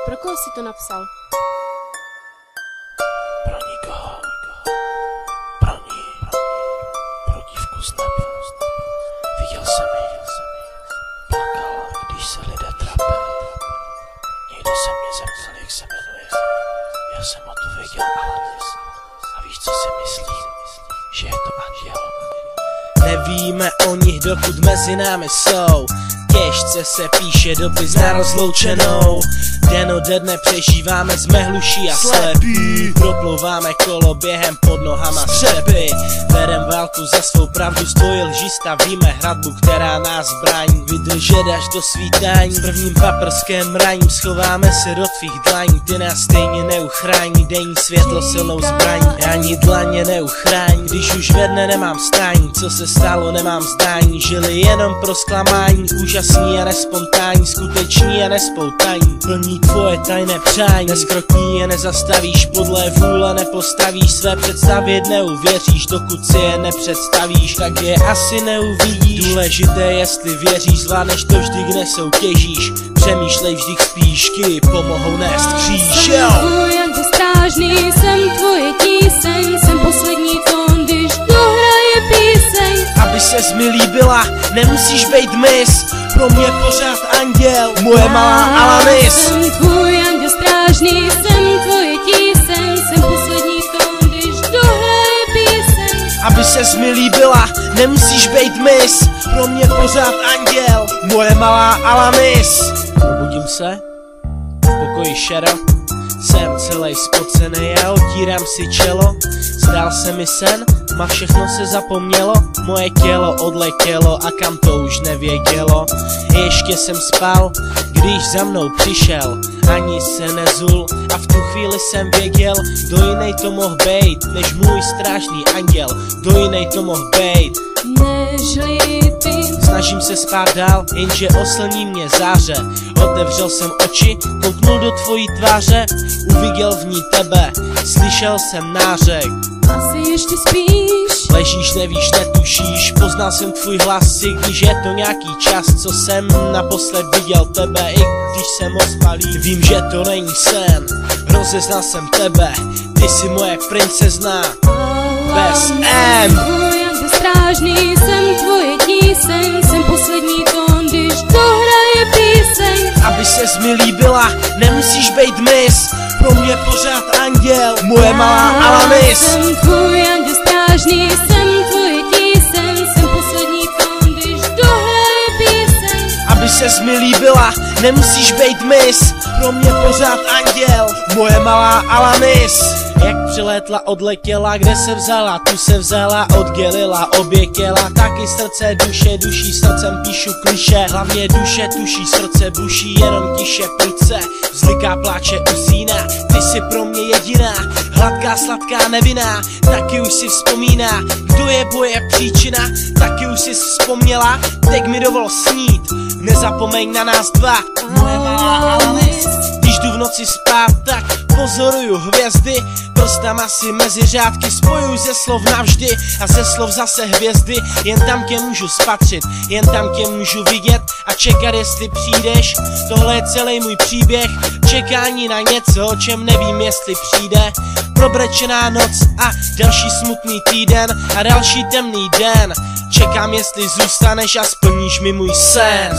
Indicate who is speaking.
Speaker 1: Pro koho jsi to napsal?
Speaker 2: Pro nikoho. Pro ní. Pro dívku z nebe. Viděl jsem ji. Plakala, když se lidé trápili. Někdo se mě zeptal, jak se jmenuje. Já jsem odpověděl Alanis. A víš, co si myslím? Že je to anděl. Nevíme o nich, dokud mezi námi jsou. Těžce se píše dopis na rozloučenou. Den ode dne přežíváme, jsme hluší a slepí. Proplouváme kolo během pod nohama střepy. Vedem válku za svou pravdu, stojí lži, stavíme hradbu, která nás brání. Vydržet až do svítání, v prvním paprském mraním. Schováme se do tvých dlaní, ty nás stejně neuchrání. Denní světlo silnou zbraní, ani dlaně neuchrání. Když už ve dne nemám stání, co se stalo, nemám zdání. Žili jenom pro zklamání, úžasní a nespontánní, skuteční a nespoutaní. Plní tvoje tajné přání, neskrotní je nezastavíš, podle vůle nepostavíš, své představě neuvěříš, dokud si je nepředstavíš, tak je asi neuvidíš. Důležité, jestli věříš, zvládneš to vždy, kde soutěžíš. Přemýšlej vždy spíšky, pomohou nést kříž.
Speaker 3: Jsem tvůj anděl strážný, jsem tvoje tíseň, jsem poslední tón, když dohraje píseň.
Speaker 2: Aby ses mi líbila, nemusíš bejt mis, pro mě pořád anděl, moje malá Alanis.
Speaker 3: Jsem tvůj anděl strážný, jsem tvoje tíseň, jsem poslední tón, když dohraje píseň.
Speaker 2: Aby ses mi líbila, nemusíš bejt mis, pro mě pořád anděl, moje malá Alanis. Probudím se, v pokoji šero, jsem celej spocený a otírám si čelo. Zdál se mi sen, ma všechno se zapomnělo, moje tělo odletělo a kam to už nevědělo. Ještě jsem spal, když za mnou přišel, ani se nezul a v tu chvíli jsem věděl, kdo jinej to mohl bejt, než můj strážný anděl, kdo jinej to mohl bejt.
Speaker 3: Nežli ty.
Speaker 2: Snažím se spát dál, jenže oslní mě záře. Otevřel jsem oči, kouknul do tvojí tváře, uviděl v ní tebe, slyšel jsem nářek.
Speaker 3: Asi ještě spíš.
Speaker 2: Ležíš, nevíš, netušíš, poznal jsem tvůj hlas, i když je to nějaký čas, co jsem naposled viděl tebe, i když jsem ospalý. Vím, že to není sen, rozeznal jsem tebe, ty jsi moje princezna, bez M.
Speaker 3: Strážný, jsem tvoje tíseň, jsem poslední tón, když dohraje píseň.
Speaker 2: Aby ses mi líbila, nemusíš bejt mis, pro mě pořád anděl, moje malá Alanis.
Speaker 3: Jsem tvůj anděl strážný, jsem tvoje tíseň, jsem poslední tón, když dohraje píseň.
Speaker 2: Aby ses mi líbila, nemusíš bejt mis, pro mě pořád anděl, moje malá Alanis. Jak přilétla, odletěla, kde se vzala, tu se vzala, oddělila, obětěla. Taky srdce, duše, duší, srdcem píšu kliše. Hlavně duše tuší, srdce buší, jenom tiše pruce. Vzliká, pláče, usíná, ty jsi pro mě jediná. Hladká, sladká, nevinná, taky už si vzpomíná. Kdo je boje příčina, taky už si vzpomněla. Teď mi dovol snít, nezapomeň na nás dva, moje malá Alanis. Když jdu v noci spát, tak pozoruju hvězdy, prstama si mezi řádky spojuju ze slov navždy a ze slov zase hvězdy. Jen tam tě můžu spatřit, jen tam tě můžu vidět a čekat, jestli přijdeš. Tohle je celý můj příběh, čekání na něco, o čem nevím, jestli přijde. Probrečená noc a další smutný týden a další temný den. Čekám, jestli zůstaneš a splníš mi můj sen.